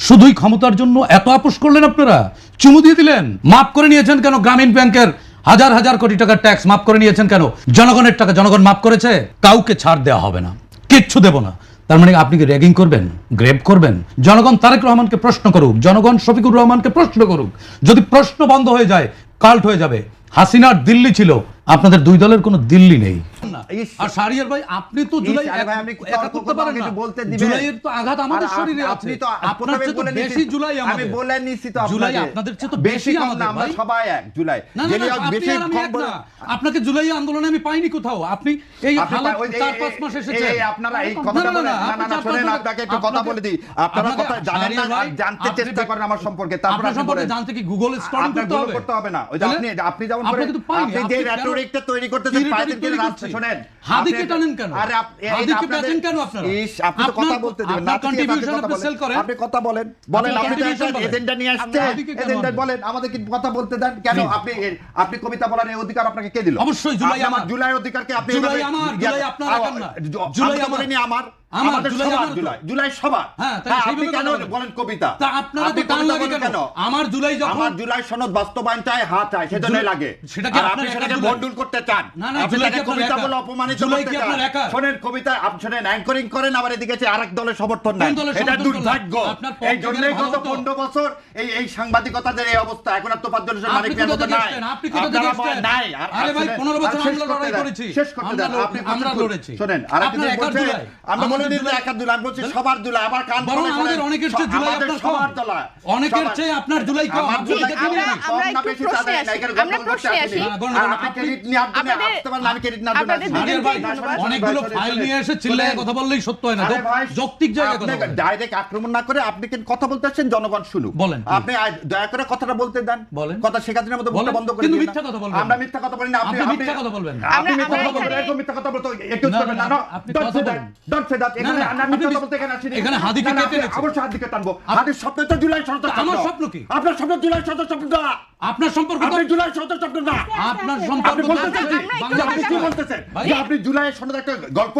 শুধুই ক্ষমতার জন্য এত আপোষ করলেন আপনারা, চুমু দিয়ে দিলেন। মাফ করে নিয়েছেন কেন গ্রামীণ ব্যাংকের হাজার হাজার কোটি টাকার ট্যাক্স? মাফ করে নিয়েছেন কেন? জনগণের টাকা জনগণ মাফ করেছে। কাউকে ছাড় দেওয়া হবে না, কিচ্ছু দেব না। তার মানে আপনি কি র্যাগিং করবেন, গ্রেপ করবেন? জনগণ তারেক রহমানকে প্রশ্ন করুক, জনগণ শফিকুর রহমানকে প্রশ্ন করুক। যদি প্রশ্ন বন্ধ হয়ে যায়, কাল্ট হয়ে যাবে। হাসিনার দিল্লি ছিল, আপনাদের দুই দলের কোনো দিল্লি নেই। আর শাহরিয়ার ভাই, আপনি তো জুলাই একা করতে পারেন না। জুলাইয়ের তো আঘাত আমাদের শরীরে আছে। আপনার চেয়ে তো বেশি জুলাই আমাদের। আমি বলে নিছি তো জুলাই আপনাদের চেয়ে তো বেশি আমাদের। আমরা সবাই এক জুলাই। বেশি কম না। আপনাকে জুলাই আন্দোলনে আমি পাইনি কোথাও। আপনি এই হালাত 4-5 মাস এসেছে। এই আপনারা এই কথা বলেন না শুনেন, আপনাকে একটু কথা বলে দিই। আপনারা কথা জানেন না, জানতে চেষ্টা করেন আমার সম্পর্কে। তারপর আপনার সম্পর্কে জানতে কি গুগল স্ক্রলিং করতে হবে? না। ওই যে আপনি যেমন করে আপনি যে রেটরিকটা তৈরি করতেছেন পাইতেন কি রাস্তা শুনেন। হাদিকে টানেন কেন? আরে হাদিকে পেছেন কেন আপনারা? আপনি তো কথা বলতে দিবেন না। কন্ট্রিবিউশন আপনি সেল করেন। আপনি কথা বলেন আপনি তো এজেন্ডা নিয়ে আসছেন। এজেন্ডা বলেন, আমাদের কি কথা বলতে দেন কেন? আপনি কবিতা বলার এই অধিকার আপনাকে কে দিল? অবশ্যই জুলাই আমার। জুলাই অধিকারকে আপনি জুলাই আমার, জুলাই আপনার একার না। জুলাই বলেনি আমার, আমাদের সবার জুলাই সবার। হ্যাঁ, আপনি কেন বলেন কবিতা? তা আপনারা তো টান লাগে কেন? আমার জুলাই যখন আমার জুলাই সনদ বাস্তবায়ন চাই, হাত চাই, সেজন্যই লাগে। সেটা কি আপনি সেটাকে বন্ডুল করতে চান? আপনি সেটাকে কবিতা বলে অপমানিত করতে চান? শুনেন, কবিতা আপনি শুনেন, অ্যাঙ্করিং করেন, আবার এদিকে আরেক দলের সমর্থন নাই। এটা দুর্ভাগ্য। এই জন্যই গত 15 বছর এই সাংবাদিকতাদের এই অবস্থা। এখন আর তো 5 জনের মালিক পেয়ে মতো নাই। আপনি কত দেখেছেন? নাই। আরে ভাই 15 বছর আমরা লড়াই করেছি। শেষ করতে দেন। আমরা লড়েছি। শুনেন, আরেক দিন বলছে আমরা বলে দিন একা জুলাই, আমি বলছি সবার জুলাই। আবার কান বরং আমাদের অনেকের চেয়ে জুলাই আপনার সবার জুলাই। অনেকের চেয়ে আপনার জুলাই কম। আমার জুলাই আমরা একটু প্রশ্নে আসি। আপনি ক্রেডিট নিয়ে আপনি আসতে পারেন, আমি ক্রেডিট না দেব। অনেকগুলো ফাইল নিয়ে এসে চিল্লায় কথা বললেই সত্য হয় না। যৌক্তিক জায়গায় কথা বলেন। ডাইরেক্ট আক্রমণ না করে আপনি কেন কথা বলতে আসছেন, জনগণ শুনুক। বলেন, আপনি দয়া করে কথাটা বলতে দেন। বলেন। কথা শেখার মতো বন্ধ করে কিন্তু দিন। মিথ্যা কথা বলবেন। আমরা মিথ্যা কথা বলি না। আপনি মিথ্যা কথা বলবেন। আপনি মিথ্যা কথা বলবেন। এরকম মিথ্যা কথা বলতে একটু করবেন না। Don't say that. এখানে আমি মিথ্যা বলতে এখানে আসিনি। এখানে হাদিকে কেটে নিচ্ছে। অবশ্যই হাদিকে টানবো। হাদির স্বপ্ন তো জুলাই সরকার। আমার স্বপ্ন কি? আপনার স্বপ্ন জুলাই সরকার স্বপ্ন না। আপনার সম্পর্ক আপনি জুলাই সরকার স্বপ্ন না। আপনার সম্পর্ক আপনি কি বলতেছেন? যে আপনি জুলাই সনদ একটা গল্প,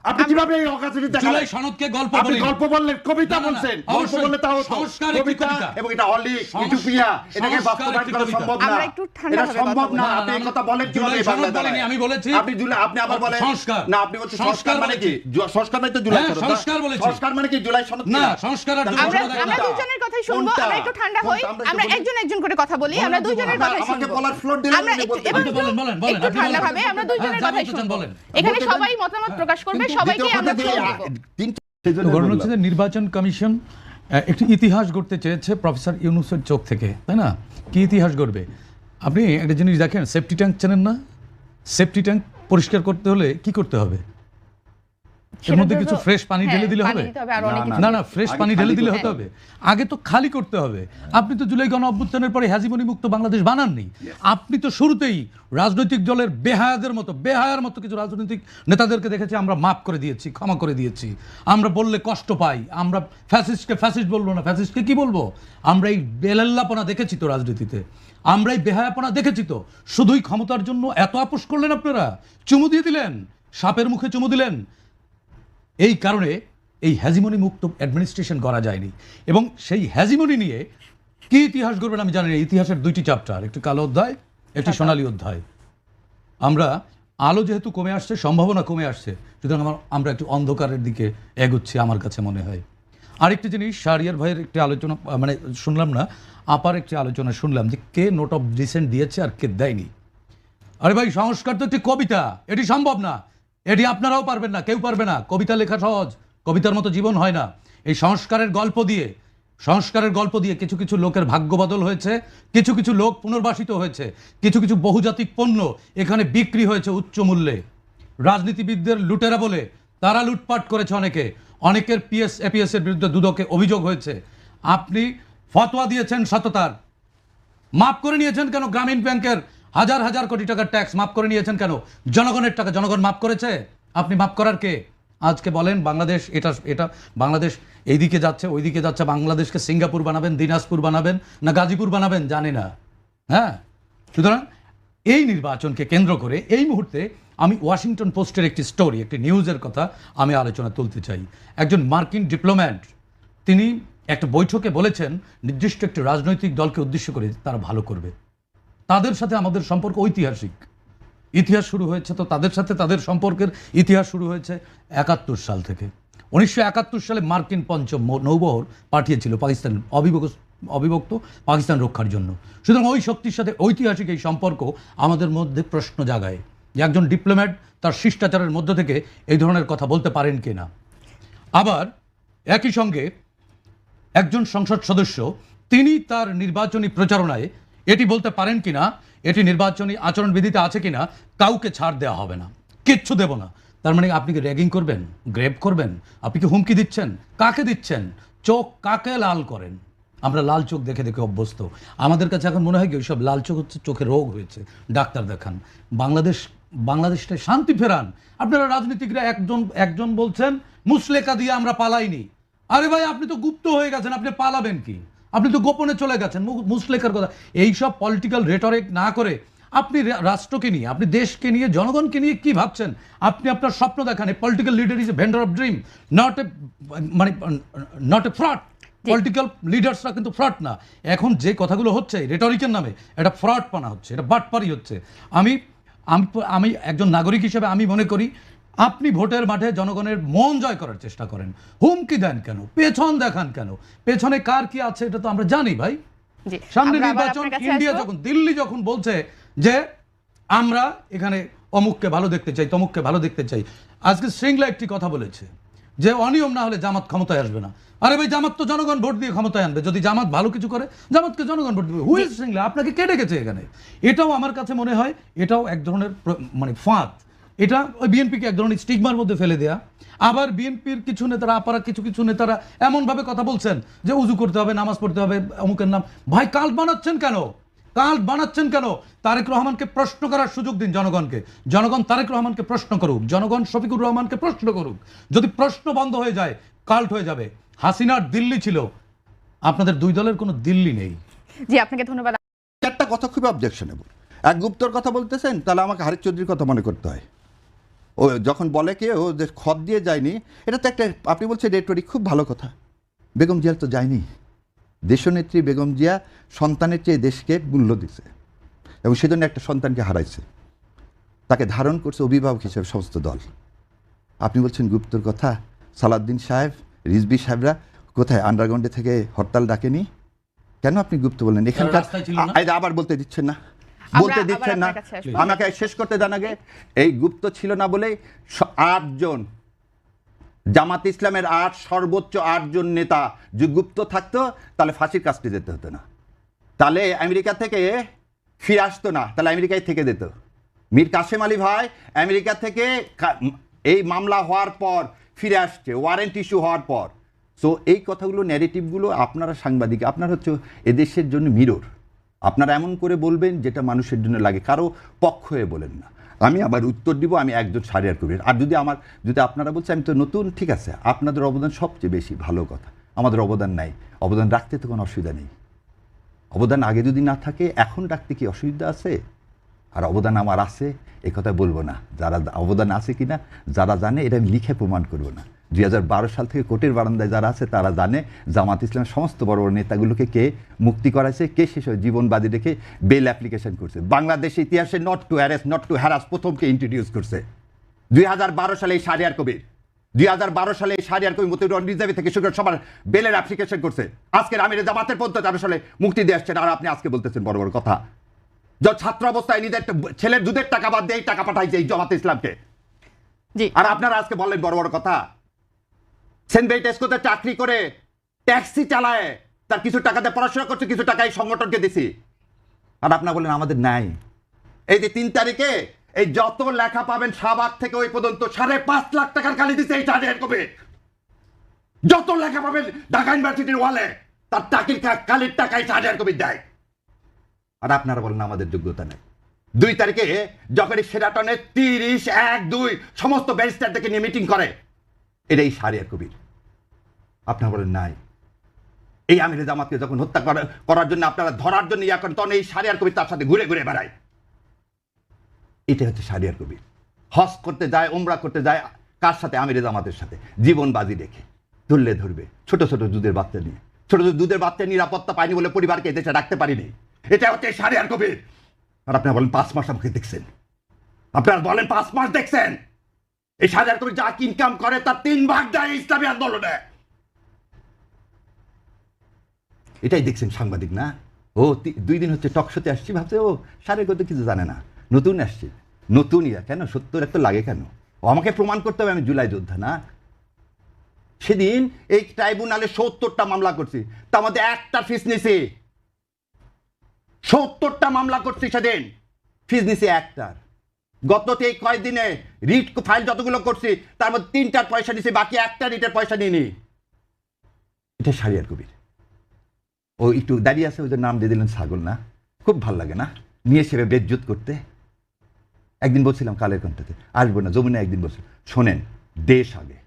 আপনি কিভাবে এই অকাজে জুলাই সনদকে গল্প বলেন? আপনি গল্প বললেন, কবিতা বলছেন। গল্প বললে তাও সংস্কার কবিতা এবং এটা অলিক ইউটোপিয়া, এটাকে বাস্তবায়ন করা সম্ভব না। আমরা একটু ঠান্ডা এটা ভাবে সম্ভব কথা না। বলি। আপনি এই কথা বলেন কিভাবে বাংলাদেশে? আমি বলেছি আপনি জুলাই, আপনি আবার বলেন সংস্কার। না, আপনি বলছেন সংস্কার মানে কি? সংস্কার মানে তো জুলাই সনদ। সংস্কার বলেছি। সংস্কার মানে কি জুলাই সনদ? না, সংস্কার আর জুলাই সনদ আমরা দুজনের কথাই শুনবো। আমরা একটু ঠান্ডা হই। আমরা একজন করে কথা বলি। আমরা দুজনের কথাই শুনবো। আমাকে বলার ফ্লোর দিলেন। আমরা বলেন একটু ঠান্ডা ভাবে আমরা দুজনের কথাই শুনবো। এখানে সবাই মতামত প্রকাশ করবে, সবাইকে আমরা ঘটনা হচ্ছে যে নির্বাচন কমিশন একটি ইতিহাস গড়তে চেয়েছে প্রফেসর ইউনূসের চোখ থেকে, তাই না? কি ইতিহাস গড়বে? আপনি একটা জিনিস দেখেন, সেফটি ট্যাঙ্ক চেনেন না? সেফটি ট্যাঙ্ক পরিষ্কার করতে হলে কি করতে হবে? এর মধ্যে কিছু ফ্রেশ পানি ঢেলে দিলে হবে? না, ফ্রেশ পানি ঢেলে দিলে হতে হবে। আগে তো খালি করতে হবে। আপনি তো জুলাই গণ অভ্যুত্থানের পরে হ্যাজিমনি মুক্ত বাংলাদেশ বানাননি। আপনি তো শুরুতেই রাজনৈতিক দলের বেহায়ার মতো কিছু রাজনৈতিক নেতাদেরকে দেখেছি আমরা মাফ করে দিয়েছি, ক্ষমা করে দিয়েছি। আমরা বললে কষ্ট পাই, আমরা ফ্যাসিস্টকে ফ্যাসিস্ট বলবো না, ফ্যাসিস্টকে কি বলবো? আমরা এই বেলাল্লাপনা দেখেছি তো রাজনীতিতে, আমরা এই বেহায়াপনা দেখেছি তো। শুধুই ক্ষমতার জন্য এত আপোষ করলেন আপনারা, চুমু দিয়ে দিলেন, সাপের মুখে চুমু দিলেন। এই কারণে এই হ্যাজিমনি মুক্ত অ্যাডমিনিস্ট্রেশন করা যায়নি। এবং সেই হ্যাজিমনি নিয়ে কি ইতিহাস করবেন আমি জানি না। ইতিহাসের দুইটি চ্যাপ্টার, একটি কালো অধ্যায়, একটি সোনালী অধ্যায়। আমরা আলো যেহেতু কমে আসছে, সম্ভাবনা কমে আসছে, সুতরাং আমরা একটু অন্ধকারের দিকে এগোচ্ছি আমার কাছে মনে হয়। আরেকটি জিনিস, শাহরিয়ার ভাইয়ের একটি আলোচনা মানে শুনলাম না, আপার একটি আলোচনা শুনলাম যে কে নোট অফ ডিসেন্ট দিয়েছে আর কে দেয়নি। আরে ভাই, সংস্কার তো একটি কবিতা, এটি সম্ভব না। এটি আপনারাও পারবেন না, কেউ পারবে না। কবিতা লেখা সহজ, কবিতার মতো জীবন হয় না। এই সংস্কারের গল্প দিয়ে কিছু কিছু লোকের ভাগ্য বদল হয়েছে, কিছু কিছু লোক পুনর্বাসিত হয়েছে, কিছু কিছু বহুজাতিক পণ্য এখানে বিক্রি হয়েছে উচ্চ মূল্যে। রাজনীতিবিদদের লুটেরা বলে তারা লুটপাট করেছে অনেকের এপিএস এর বিরুদ্ধে দুদকে অভিযোগ হয়েছে। আপনি ফতোয়া দিয়েছেন সততার, মাফ করে নিয়েছেন কেন গ্রামীণ ব্যাংকের হাজার হাজার কোটি টাকার ট্যাক্স? মাফ করে নিয়েছেন কেন? জনগণের টাকা জনগণ মাফ করেছে। আপনি মাফ করার কে? আজকে বলেন বাংলাদেশ এটা বাংলাদেশ এইদিকে যাচ্ছে ওইদিকে যাচ্ছে, বাংলাদেশকে সিঙ্গাপুর বানাবেন, দিনাজপুর বানাবেন না গাজীপুর বানাবেন জানি না। হ্যাঁ, সুতরাং এই নির্বাচনকে কেন্দ্র করে এই মুহূর্তে আমি ওয়াশিংটন পোস্টের একটি স্টোরি, একটি নিউজের কথা আমি আলোচনা তুলতে চাই। একজন মার্কিন ডিপ্লোম্যাট, তিনি একটা বৈঠকে বলেছেন নির্দিষ্ট একটি রাজনৈতিক দলকে উদ্দেশ্য করে তারা ভালো করবে, তাদের সাথে আমাদের সম্পর্ক ঐতিহাসিক। ইতিহাস শুরু হয়েছে তো তাদের সাথে, তাদের সম্পর্কের ইতিহাস শুরু হয়েছে 71 সাল থেকে। 1971 সালে মার্কিন পঞ্চম নৌবহর পাঠিয়েছিল পাকিস্তান অবিভক্ত পাকিস্তান রক্ষার জন্য। সুতরাং ওই শক্তির সাথে ঐতিহাসিক এই সম্পর্ক আমাদের মধ্যে প্রশ্ন জাগায় যে একজন ডিপ্লোম্যাট তার শিষ্টাচারের মধ্য থেকে এই ধরনের কথা বলতে পারেন কিনা। আবার একই সঙ্গে একজন সংসদ সদস্য তিনি তার নির্বাচনী প্রচারণায় এটি বলতে পারেন কিনা, এটি নির্বাচনী আচরণবিধিতে আছে কিনা, কাউকে ছাড় দেওয়া হবে না, কিচ্ছু দেব না। তার মানে আপনি কি র্যাগিং করবেন, গ্রেপ করবেন? আপনি কি হুমকি দিচ্ছেন? কাকে দিচ্ছেন? চোখ কাকে লাল করেন? আমরা লাল চোখ দেখে দেখে অভ্যস্ত। আমাদের কাছে এখন মনে হয় কি ওইসব লাল চোখ হচ্ছে চোখে রোগ হয়েছে, ডাক্তার দেখান। বাংলাদেশটা শান্তি ফেরান। আপনারা রাজনীতিকরা একজন বলছেন মুসলেকা দিয়ে আমরা পালাইনি। আরে ভাই, আপনি তো গুপ্ত হয়ে গেছেন, আপনি পালাবেন কি? আপনি তো গোপনে চলে গেছেন। মুসলেখার কথা, এইসব পলিটিক্যাল রেটরিক না করে আপনি রাষ্ট্রকে নিয়ে, আপনি দেশকে নিয়ে, জনগণকে নিয়ে কি ভাবছেন? আপনি আপনার স্বপ্ন দেখান। Political leader is a vendor of dream, not a fraud. Political লিডার্সরা কিন্তু ফ্রড না। এখন যে কথাগুলো হচ্ছে রেটরিকের নামে, এটা ফ্রড পানা হচ্ছে, এটা বাটপারি হচ্ছে। আমি একজন নাগরিক হিসেবে আমি মনে করি আপনি ভোটের মাঠে জনগণের মন জয় করার চেষ্টা করেন। হুমকি দেন কেন? পেছন দেখান কেন? পেছনে কার কি আছে এটা তো আমরা জানি ভাই। সামনে নির্বাচন, ইন্ডিয়া যখন, দিল্লি যখন বলছে যে আমরা এখানে অমুককে ভালো দেখতে চাই, তমুককে ভালো দেখতে চাই, আজকে শৃঙ্খলা একটি কথা বলেছে যে অনিয়ম না হলে জামাত ক্ষমতায় আসবে না। আরে ভাই, জামাত তো জনগণ ভোট দিয়ে ক্ষমতায় আনবে। যদি জামাত ভালো কিছু করে, জামাতকে জনগণ ভোট দেবে। হুইজ শৃঙ্খলা? আপনাকে কে ডেকেছে এখানে? এটাও আমার কাছে মনে হয় এটাও এক ধরনের ফাঁদ। এটা ওই বিএনপিকে এক ধরনের স্টিগমার মধ্যে ফেলে দেয়া। আবার বিএনপির কিছু নেতারা, আপারা কিছু নেতারা এমনভাবে কথা বলছেন যে উজু করতে হবে, নামাজ পড়তে হবে, অমুকের নাম। ভাই, কাল্ট বানাচ্ছেন কেন? তারেক রহমানকে প্রশ্ন করার সুযোগ দিন জনগণকে। জনগণ তারেক রহমানকে প্রশ্ন করুক, জনগণ শফিকুর রহমানকে প্রশ্ন করুক। যদি প্রশ্ন বন্ধ হয়ে যায়, কাল্ট হয়ে যাবে। হাসিনার দিল্লি ছিল, আপনাদের দুই দলের কোনো দিল্লি নেই। জি, আপনাকে ধন্যবাদ। একটা কথা খুবই অবজেকশনেবল। এক গুপ্তর কথা বলতেছেন, তাহলে আমাকে হারিস চৌধুরীর কথা মনে করতে হয়। ও যখন বলে কে ও যে খত দিয়ে যায়নি, এটা তো একটা, আপনি বলছেন রেটরিক, খুব ভালো কথা। বেগম জিয়া তো যায়নি। দেশনেত্রী বেগম জিয়া সন্তানের চেয়ে দেশকে মূল্য দিছে এবং সেজন্য একটা সন্তানকে হারাইছে, তাকে ধারণ করছে অভিভাবক হিসেবে সমস্ত দল। আপনি বলছেন গুপ্তর কথা। সালাউদ্দিন সাহেব, রিজভী সাহেবরা কোথায় আন্ডারগ্রাউন্ডে থেকে হরতাল ডাকেনি? কেন আপনি গুপ্ত বললেন? এখানকার আবার বলতে দিচ্ছেন না, বলতে দিচ্ছেন না। আমাকে শেষ করতে দেন আগে। এই গুপ্ত ছিল না বলে 8 জন জামাত ইসলামের সর্বোচ্চ 8 জন নেতা যে গুপ্ত থাকতো, তাহলে ফাঁসির কাজটি যেতে হতো না, তাহলে আমেরিকা থেকে ফিরে আসতো না, তাহলে আমেরিকায় থেকে যেত। মীর কাসেম আলী ভাই আমেরিকা থেকে এই মামলা হওয়ার পর ফিরে আসছে, ওয়ারেন্ট ইস্যু হওয়ার পর। সো এই কথাগুলো, ন্যারেটিভগুলো আপনারা সাংবাদিক, আপনারা হচ্ছে এদেশের জন্য মিরর। আপনারা এমন করে বলবেন যেটা মানুষের জন্য লাগে, কারো পক্ষ হয়ে বলেন না। আমি আবার উত্তর দিব, আমি একজন সারিয়ার কবির। আর যদি আপনারা বলছেন আমি তো নতুন, ঠিক আছে, আপনাদের অবদান সবচেয়ে বেশি, ভালো কথা। আমাদের অবদান নাই, অবদান রাখতে তো কোনো অসুবিধা নেই। অবদান আগে যদি না থাকে এখন রাখতে কি অসুবিধা আছে? আর অবদান আমার আছে এ কথা বলবো না। যারা অবদান আছে কিনা যারা জানে, এটা আমি লিখে প্রমাণ করবো না। 2012 সাল থেকে কোর্টের বারান্দায় যারা আছে তারা জানে জামাত ইসলামের সমস্ত বড় বড় নেতাগুলোকে কে মুক্তি করাইছে, কে শেষ জীবনবাদী রেখে বেল অ্যাপ্লিকেশন করছে। বাংলাদেশের ইতিহাসে not to harass, not to harass প্রথমকে ইন্ট্রোডিউস করছে 2012 সালে এই শাহরিয়ার কবির। 2012 সালে এই শাহরিয়ার কবির মতিউর রিজার্ভে থেকে শুরু করে সবার বেলের অ্যাপ্লিকেশন করছে। আজকের আমিরে জামাতের পর্যন্ত 13 সালে মুক্তি দিয়ে আসছেন, আর আপনি আজকে বলতেছেন বড় বড় কথা। যে ছাত্র অবস্থায় নিজের ছেলের দুধের টাকা বাদ দিয়ে টাকা পাঠাইছে এই জামাত ইসলামকে, আর আপনারা আজকে বললেন বড় বড় কথা। সেন্ট বেইটেস্কোতে চাকরি করে ট্যাক্সি চালায়, তার কিছু টাকাতে পড়াশোনা করছে, কিছু টাকা এই সংগঠনকে দিছি, আর আপনারা বললেন আমাদের নাই। এই যে 3 তারিখে এই যত লেখা পাবেন শাহবাগ থেকে ওই পর্যন্ত 5.5 লাখ টাকার কালি দিচ্ছে এই শাহরিয়ার কবির। যত লেখা পাবেন ঢাকা ইউনিভার্সিটির ওয়ালে, তার কালির টাকায় শাহরিয়ার কবির দেয়, আর আপনারা বলেন আমাদের যোগ্যতা নেই। 2 তারিখে যখন সেরাটনে 30, 1, 2 সমস্ত ব্যারিস্টারদেরকে নিয়ে মিটিং করে, এটাই শাহরিয়ার কবির। আপনারা বলেন নাই। এই আমিরে জামাতকে যখন হত্যা করার জন্য আপনারা ধরার জন্য ইয়া করেন, তখন এই শাহরিয়ার কবির তার সাথে ঘুরে ঘুরে বেড়ায়। এটা হচ্ছে শাহরিয়ার কবির। হজ করতে যায়, উমরা করতে যায়, কার সাথে? আমিরে জামাতের সাথে, জীবন বাজি রেখে। ধরলে ধরবে, ছোট ছোট দুধের বাচ্চা নিয়ে ছোট ছোট দুধের বাচ্চা নিরাপত্তা পাইনি বলে পরিবারকে দেশে রাখতে পারিনি। এটা হচ্ছে শাহরিয়ার কবির। আর আপনারা বলেন 5 মাস আমাকে দেখছেন, আপনারা বলেন 5 মাস দেখছেন। এই শাহরিয়ার কবির যা ইনকাম করে তার 3 ভাগ যায় ইসলামী আন্দোলনে। এটাই দেখছেন সাংবাদিক না? ও 2 দিন হচ্ছে টকশোতে আসছি, ভাবছে ও শাহরিয়ার কবির কিছু জানে না, নতুন আসছি। নতুন ইয়া কেন 70 এত লাগে কেন? ও আমাকে প্রমাণ করতে হবে আমি জুলাই যোদ্ধা না। সেদিন এই ট্রাইব্যুনালে 70টা মামলা করছি, তার মধ্যে একটা ফিস নিছি। 70টা মামলা করছি সেদিন, ফিস নিছি একটার। গত এই কয়েকদিনে রিট ফাইল যতগুলো করছি তার মধ্যে 3টার পয়সা নিছি, বাকি একটা রিটের পয়সা নিইনি। এটা শাহরিয়ার কবির। ও একটু দাঁড়িয়ে আছে, ওদের নাম দিয়ে দিলেন ছাগল না? খুব ভাল লাগে না নিয়ে সেবে বেজ্জত করতে? একদিন বলছিলাম কালের কণ্ঠতে আসবো না, যমুনা একদিন বলছিল শোনেন, দেশ আগে,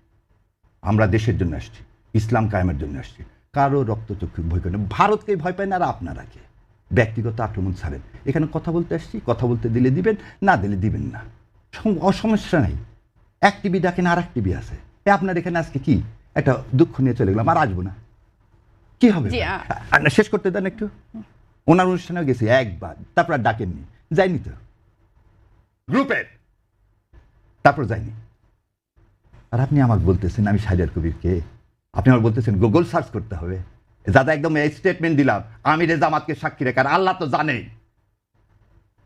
আমরা দেশের জন্য আসছি, ইসলাম কায়েমের জন্য আসছি, কারো রক্তচক্ষু ভয় করে না। ভারতকে ভয় পায় না, আর আপনারা কে? ব্যক্তিগত আক্রমণ ছাড়েন। এখানে কথা বলতে আসছি, কথা বলতে দিলে দিবেন, না দিলে দিবেন না, সমস্যা নাই। এক টিভি ডাকেন, আর এক টিভি আছে। আপনার এখানে আজকে কি একটা দুঃখ নিয়ে চলে গেলাম, আর আসবো না, কি হবে? শেষ করতে দেন একটু। ওনার অনুষ্ঠানেও গেছি একবার, তারপর আর ডাকেননি, যাইনি তো গ্রুপের, তারপর যাইনি। আর আপনি আমাকে বলতেছেন আমি শাহরিয়ার কবিরকে, আপনি আমার বলতেছেন গুগল সার্চ করতে হবে। দাদা একদম এই স্টেটমেন্ট দিলাম, আমি জামাতকে সাক্ষী রেখে, আর আল্লাহ তো জানেই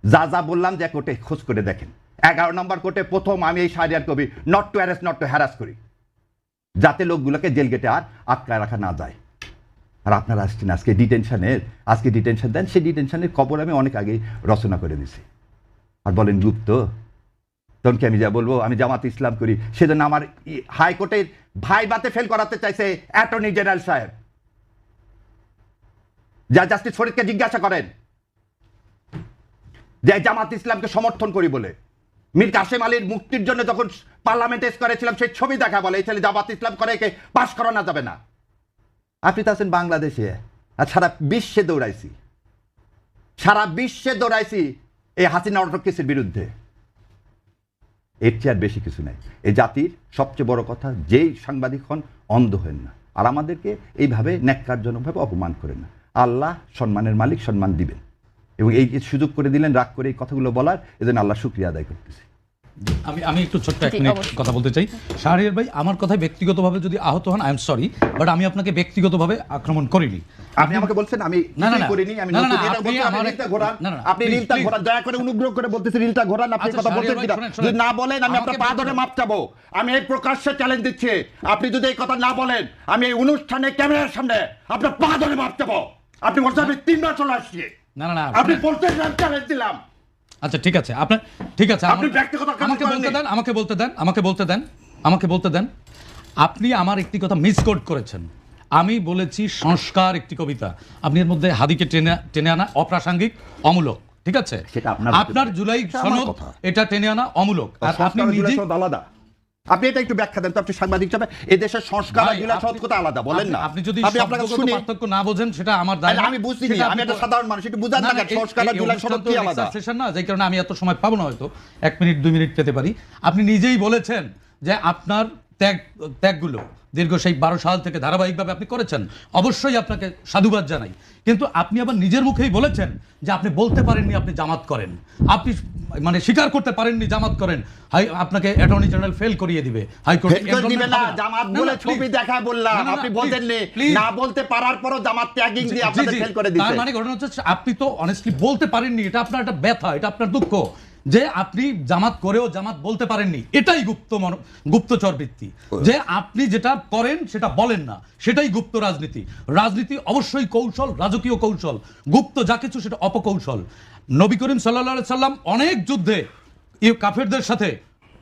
যা যা বললাম, যে কোর্টে খোঁজ করে দেখেন। 11 নম্বর কোর্টে প্রথম আমি এই Shahriar Kabir not to arrest, not to harass করি, যাতে লোকগুলোকে জেল গেটে আর আটকায় রাখা না যায়। আর আপনারা আসছেন আজকে ডিটেনশনের, আজকে ডিটেনশন দেন, সেই ডিটেনশনের খবর আমি অনেক আগেই রচনা করে দিছি। আর বলেন গুপ্ত, তখন কি আমি যা বলবো আমি জামাত ইসলাম করি, সেজন্য আমার হাইকোর্টের ভাইবাতে ফেল করাতে চাইছে অ্যাটর্নি জেনারেল সাহেব। যা জাস্টিস ফরিদকে জিজ্ঞাসা করেন যে জামাত ইসলামকে সমর্থন করি বলে। মীর কাসেম আলীর মুক্তির জন্য যখন পার্লামেন্টে করেছিলাম, সেই ছবি দেখা বলে এই ছেলে জামাত ইসলাম করে, একে পাশ করানো যাবে না। আপনি তো আছেন বাংলাদেশে, আর সারা বিশ্বে দৌড়াইছি, সারা বিশ্বে দৌড়াইছি এই হাসিনা অটোক্রেসির বিরুদ্ধে। এর চেয়ে আর বেশি কিছু নাই। এই জাতির সবচেয়ে বড় কথা, যেই সাংবাদিক হন অন্ধ হেন না, আর আমাদেরকে এইভাবে ন্যাক্কারজনকভাবে অপমান করেন না। আল্লাহ সম্মানের মালিক, সম্মান দিবেন, এবং এই সুযোগ করে দিলেন রাগ করে এই কথাগুলো বলার, এজন্য আল্লাহ শুকরিয়া আদায় করতেছি। আমি একটু ছোট্ট 1 মিনিট কথা বলতে চাই। শাহরিয়ার ভাই, আমার কথায় ব্যক্তিগতভাবে যদি আহত হন, আই এম সরি, বাট আমি আপনাকে ব্যক্তিগতভাবে আক্রমণ করিনি। আপনি আমাকে বলছেন আমি করিনি, আমি আপনি রিলটা ঘোরান, দয়া করে অনুগ্রহ করে বলতেছি রিলটা ঘোরান। আপনি কথা বলতেন কিনা যদি না বলেন, আমি আপনার পা ধরে মাপ চাবো। আমি এই প্রকাশ্যে চ্যালেঞ্জ দিচ্ছি, আপনি যদি এই কথা না বলেন, আমি এই অনুষ্ঠানে ক্যামেরার সামনে আপনার পা ধরে মাপ চাবো। আপনি বলছেন আমি 3 বার চলে আসছি, আপনি বলতেন চ্যালেঞ্জ দিলাম। আচ্ছা ঠিক আছে, আপনার ঠিক আছে, আপনি ব্যক্তিগত আমাকে বলতে দেন, আমাকে বলতে দেন। আপনি আমার একটি কথা মিসকোট করেছেন। আমি বলেছি সংস্কার একটি কবিতা, আপনি এর মধ্যে হাদিকে টেনে আনা অপ্রাসঙ্গিক, অমূলক। ঠিক আছে, আপনার জুলাই সনদ এটা টেনে আনা অমূলক, আর আপনি নিজে আলাদা। আপনি এটা একটু ব্যাখ্যা দেন তো, আপনি সাংবাদিক হিসেবে এই দেশের সংস্কার আর জুলাই সনদ কথা আলাদা বলেন না। আপনি যদি পার্থক্য না বোঝেন, সেটা আমার দায় না। আমি বুঝিনি, আমি একটা সাধারণ মানুষ, একটু বুঝান না সংস্কার আর জুলাই সনদ কি আলাদা। সেশন না, যেই কারণে আমি এত সময় পাবো না, হয়তো 1 মিনিট 2 মিনিট পেতে পারি। আপনি নিজেই বলেছেন যে আপনার ত্যাগগুলো দীর্ঘ সেই 12 সাল থেকে ধারাবাহিকভাবে আপনি করেছেন, অবশ্যই আপনাকে সাধুবাদ জানাই। কিন্তু আপনি আবার নিজের মুখেই বলেছেন যে আপনি বলতে পারেননি আপনি জামাত করেন, আপনি মানে স্বীকার করতে পারেননি জামাত করেন। আপনাকে অ্যাটর্নি জেনারেল ফেল করিয়ে দিবে, হাইকোর্ট দিবে না। জামাত বলে ছবি দেখায় বললাম, আপনি বলেননি, না বলতে পারার পরও জামাত ট্যাগিং দিয়ে আপনাদের ফেল করে দিয়েছে। তার মানে ঘটনা হচ্ছে আপনি তো অনেস্টলি বলতে পারেননি, এটা আপনার একটা ব্যথা, এটা আপনার দুঃখ যে আপনি জামাত করেও জামাত বলতে পারেননি। এটাই গুপ্তচর বৃত্তি, যে আপনি যেটা করেন সেটা বলেন না, সেটাই গুপ্ত রাজনীতি। রাজনীতি অবশ্যই কৌশল, রাজকীয় কৌশল। গুপ্ত যা কিছু সেটা অপকৌশল। নবী করিম সাল্লাল্লাহু আলাইহি সাল্লাম অনেক যুদ্ধে কাফেরদের সাথে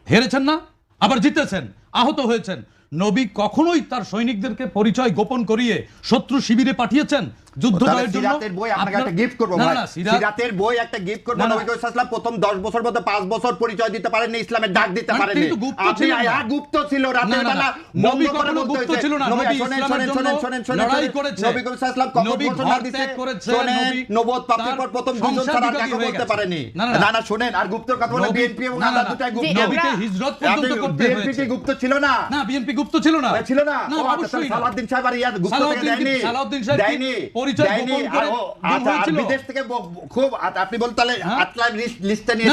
হেরেছেন না, আবার জিতেছেন, আহত হয়েছেন। নবী কখনোই তার সৈনিকদেরকে পরিচয় গোপন করিয়ে শত্রু শিবিরে পাঠিয়েছেন? যুদ্ধ জয়ের জন্য সিরাতের বই আপনাকে একটা গিফট করব ভাই, সিরাতের বই একটা গিফট করব। নবী করিম সাল্লাল্লাহু প্রথম 10 বছর মধ্যে 5 বছর পরিচয় দিতে পারেননি, ইসলামের ডাক দিতে পারেননি। আপনি গুপ্ত ছিল, রাতের বেলা নবী কখনো গুপ্ত ছিল না, নবী ইসলামের জন্য লড়াই করেছে, নবী করিম সাল্লাল্লাহু আলাইহি ওয়াসাল্লাম কখন ঘোষণা দিতে শুনেন, নবুয়ত প্রাপ্তির পর প্রথম দুজন ছাড়া আর কাউকে বলতে পারেনি। না না শুনেন, আর গুপ্তর কথা বলে বিএনপি এবং আল্লাহ দুটাই গুপ্ত। নবীকে হিজরত পর্যন্ত করতে হয়েছে। বিএনপি কি গুপ্ত ছিল না? না, বিএনপি গুপ্ত ছিল না, ছিল না। না অবশ্যই সালাউদ্দিন সাহেব আর ইয়াদ গুপ্ত থেকে দেয়নি, সালাউদ্দিন সাহেব দেয়নি, পরিচয় গোপন করে আচ্ছা, বিদেশ থেকে খুব আপনি বলতে তাহলে আতলাই লিস্টটা নিয়ে না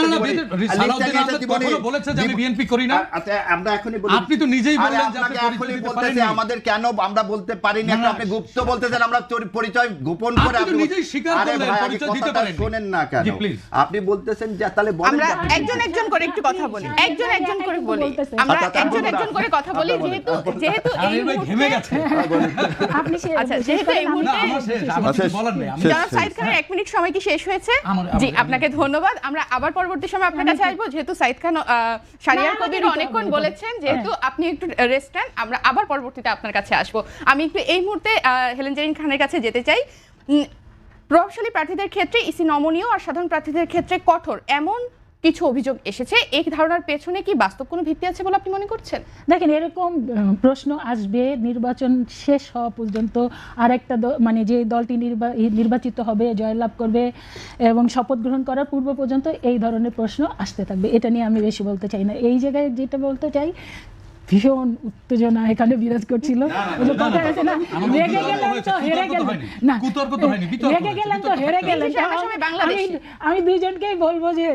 সালাউদ্দিন আহমেদ কখনো বলেছে যে আমি বিএনপি করি না? আচ্ছা আমরা এখনই বলি, আপনি তো নিজেই বললেন যে আপনি এখনই বলতেছেন আমাদের কেন আমরা বলতে পারিনি, আপনি গুপ্ত বলতেছেন আমরা পরিচয় গোপন করে। আপনি তো নিজেই স্বীকার করলেন পরিচয় দিতে পারেন। শুনেন না কেন আপনি বলতেছেন যে তাহলে বলেন, আমরা একজন একজন করে একটু কথা বলি, একজন একজন করে বলি, আমরা একজন একজন করে কথা বলি, যেহেতু এই ঘেমে গেছে আপনি আচ্ছা যেহেতু এই মুহূর্তে বলার নেই। জনাব সাইদ খানের 1 মিনিট সময় কি শেষ হয়েছে? জি আপনাকে ধন্যবাদ। আমরা আবার পরবর্তী সময় আপনার কাছে আসবো, যেহেতু সাইদ খান শারিয়ার কবির অনেকক্ষণ বলেছেন, যেহেতু আপনি একটু রেস্ট নেন, আমরা আবার পরবর্তীতে আপনার কাছে আসবো। আমি একটু এই মুহূর্তে হেলেন জেরিন খানের কাছে যেতে চাই। প্রভাবশালী প্রার্থীদের ক্ষেত্রে ইসি নমনীয় আর সাধারণ প্রার্থীদের ক্ষেত্রে কঠোর, এমন কিছু অভিযোগ এসেছে, এই ধারণার পেছনে কি বাস্তব কোনো ভিত্তি আছে বলে আপনি মনে করছেন? দেখেন এরকম প্রশ্ন আসবে নির্বাচন শেষ হওয়া পর্যন্ত। আরেকটা মানে যে দলটি নির্বাচিত হবে, জয়লাভ করবে এবং শপথ গ্রহণ করার পূর্ব পর্যন্ত এই ধরনের প্রশ্ন আসতে থাকবে। এটা নিয়ে আমি বেশি বলতে চাই না। এই জায়গায় যেটা বলতে চাই, ভীষণ উত্তেজনা এখানে বিরাজ করছিল। রেগে গেলেন তো হেরে গেলেন, না রেগে গেলেন তো হেরে গেলেন। আমি দুইজনকেই বলবো যে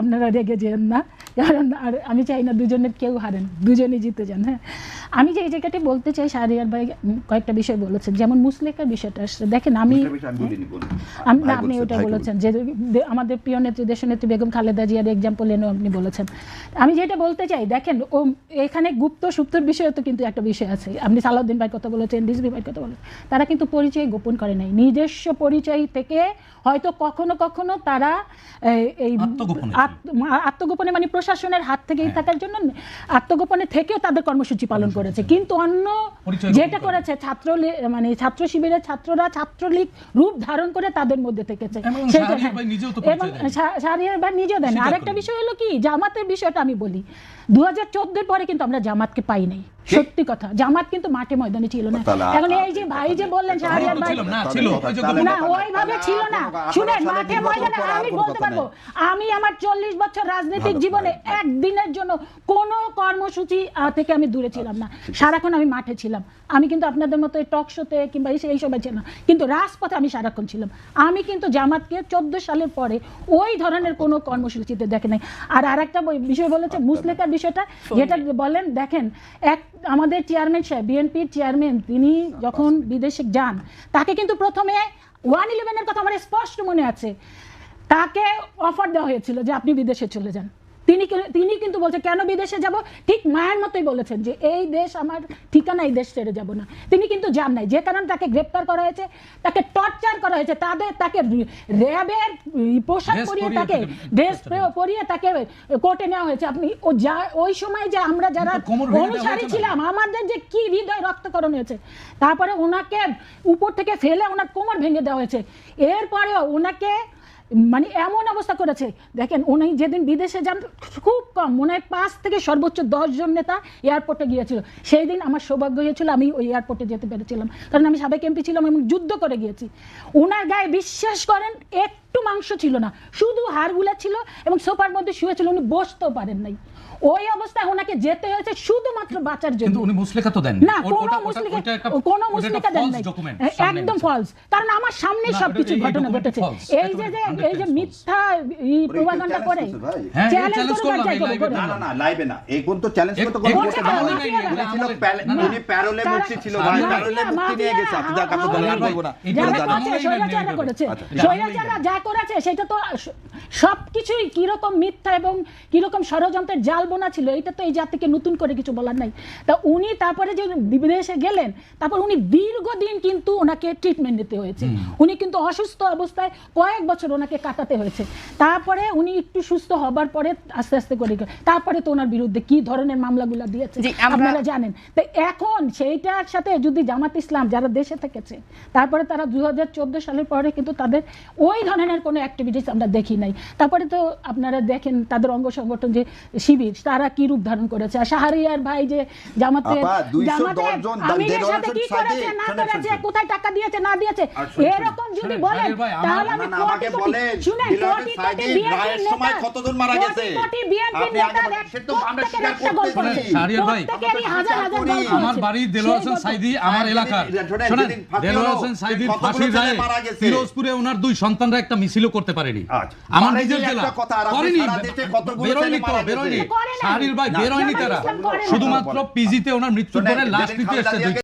আপনারা রেগে যেন না, কারণ আর আমি চাই না দুজনের কেউ হারেন, দুজনেই জিতে যান। হ্যাঁ, আমি যে এই জায়গাটি বলতে চাই, শাহরিয়ার ভাই কয়েকটা বিষয় বলেছেন, যেমন মুসলেকার বিষয়টা আসছে। দেখেন আপনি ওটা বলেছেন যে আমাদের প্রিয় নেত্রী দেশনেত্রী বেগম খালেদা জিয়ার এক্সাম্পল এনেও আপনি বলেছেন। আমি যেটা বলতে চাই, দেখেন ও এখানে গুপ্ত সুপ্তর বিষয়ে তো কিন্তু একটা বিষয় আছে। আপনি সালাউদ্দিন ভাইয়ের কথা বলেছেন, রিজভী ভাইয়ের কথা বলেছেন, তারা কিন্তু পরিচয় গোপন করে নাই। নিজস্ব পরিচয় থেকে হয়তো কখনো কখনো তারা এই আত্মগোপনে মানে প্রশাসনের হাত থেকেই থাকার জন্য আত্মগোপনে থেকেও তাদের কর্মসূচি পালন করেছে। কিন্তু অন্য যেটা করেছে মানে ছাত্র শিবিরের ছাত্ররা ছাত্রলীগ রূপ ধারণ করে তাদের মধ্যে থেকেছে। এবং শাহরিয়ার ভাই নিজেও দেন। আরেকটা বিষয় হলো কি, জামাতের বিষয়টা আমি বলি, 2014 পরে কিন্তু আমরা জামাতকে পাই নাই। সত্যি কথা, জামাত কিন্তু মাঠে ময়দানে ছিল না। এখন এই যে ভাই যে বললেন শাহরিয়ার ভাই না ওইভাবে ছিল না, শুনেন মাঠে ময়দানে আমি বলতে পারবো, আমি আমার 40 বছর রাজনৈতিক জীবনে একদিনের জন্য কোনো কর্মসূচি থেকে আমি দূরে ছিলাম না, সারাক্ষণ আমি মাঠে ছিলাম। আমি কিন্তু আপনাদের মতো টক শোতে কিংবা এই সবাই ছিল না, কিন্তু রাজপথে আমি সারাক্ষণ ছিলাম। আমি কিন্তু জামাতকে 14 সালের পরে ওই ধরনের কোনো কর্মসূচিতে দেখে নাই। আর আরেকটা বিষয় বলেছে মুসলেকার বিষয়টা, যেটা বলেন, দেখেন আমাদের চেয়ারম্যান সাহেব, বিএনপির চেয়ারম্যান, তিনি যখন বিদেশে যান, তাকে কিন্তু প্রথমে 111-এর কথা আমার স্পষ্ট মনে আছে, তাকে অফার দেওয়া হয়েছিল যে আপনি বিদেশে চলে যান। তিনি কিন্তু বলছে কেন বিদেশে যাব, ঠিক মায়ের মতোই বলেছেন যে এই দেশ আমার ঠিকানা, এই দেশ ছেড়ে যাব না। তিনি কিন্তু যান নাই, যে কারণে তাকে গ্রেপ্তার করা হয়েছে, তাকে টর্চার করা হয়েছে, তাকে র্যাবের পোশাক পরিয়ে, তাকে ড্রেস পরিয়ে তাকে কোর্টে নেওয়া হয়েছে। আপনি ওই সময় যে আমরা যারা অনুসারী ছিলাম, আমাদের যে কি হৃদয় রক্তকরণ হয়েছে। তারপরে ওনাকে উপর থেকে ফেলে ওনার কোমর ভেঙে দেওয়া হয়েছে। এরপরেও ওনাকে মানে এমন অবস্থা করেছে, দেখেন উনি যেদিন বিদেশে যান খুব কম, মনে হয় 5 থেকে সর্বোচ্চ 10 জন নেতা এয়ারপোর্টে গিয়েছিল। সেই দিন আমার সৌভাগ্য হয়েছিল, আমি ওই এয়ারপোর্টে যেতে পেরেছিলাম, কারণ আমি সাবেক এমপি ছিলাম এবং যুদ্ধ করে গিয়েছি। ওনার গায়ে বিশ্বাস করেন একটু মাংস ছিল না, শুধু হাড়গুলা ছিল এবং সোফার মধ্যে শুয়েছিল, উনি বসতেও পারেন নাই। ওই অবস্থায় ওনাকে যেতে হয়েছে শুধুমাত্র বাঁচার জন্য। উনি মুসলেকা তো দেন না, কোনো মুসলেকা দেন নাই, একদম ফলস। কারণ আমার সামনে সবকিছু ঘটনা ঘটেছে। এই যে মিথ্যা প্রপাগান্ডা করে চ্যালেঞ্জ করে না না লাইভে না, এই কোন তো চ্যালেঞ্জ করতে কোন করতে না, উনি প্যারোলে মুক্তি ছিল ভাই, প্যারোলে মুক্তি নিয়ে গেছে। আপনি যা কাপড় ধরে বলবো না, যারা করেছে সৈরাচারা যা করেছে সেটা তো সবকিছুই কিরকম মিথ্যা এবং কিরকম ষড়যন্ত্রের জাল বোনা ছিল, এটা তো এই জাতিকে নতুন করে কিছু বলার নাই। তা উনি তারপরে যে বিদেশে গেলেন, তারপর উনি দীর্ঘদিন কিন্তু ওনাকে ট্রিটমেন্ট নিতে হয়েছে, উনি কিন্তু অসুস্থ অবস্থায় কয়েক বছর ওনাকে কাটাতে হয়েছে। তারপরে উনি একটু সুস্থ হবার পরে আস্তে আস্তে করে তারপরে তো ওনার বিরুদ্ধে কি ধরনের মামলাগুলো দিয়েছে আপনারা জানেন। তো এখন সেইটার সাথে যদি জামাত ইসলাম যারা দেশে থেকেছে, তারপরে তারা 2014 সালের পরে কিন্তু তাদের ওই ধরনের কোনো অ্যাক্টিভিটিস আমরা দেখি নাই। তারপরে তো আপনারা দেখেন তাদের অঙ্গ সংগঠন যে শিবির, তারা কি রূপ ধারণ করেছে। আর শাহরিয়ার ভাই যে জামাতের আমিরের সাথে কি করেছে না করেছে, কোথায় টাকা দিয়েছে না দিয়েছে, এরকম যদি বলেন তাহলে আমি কোটি কোটি শুনেন, কোটি কোটি বিএনপি নেতা কতজন মারা গেছে, কোটি বিএনপি নেতা শাহরিয়ার ভাই, আমার বাড়ি দেলোয়ার হোসেন সাইদি, আমার এলাকার, শুনেন দেলোয়ার হোসেন সাইদির ফাঁসির রায়ে ফিরোজপুরে ওনার 2 সন্তানরা একটা মিছিলও করতে পারেনি। আমার নিজের জেলা করেনি, বেরোয়নি শাহরিয়ার ভাই, বেরোয়নি তারা, শুধুমাত্র পিজিতে ওনার মৃত্যুর পরে লাশ নিতে এসেছে।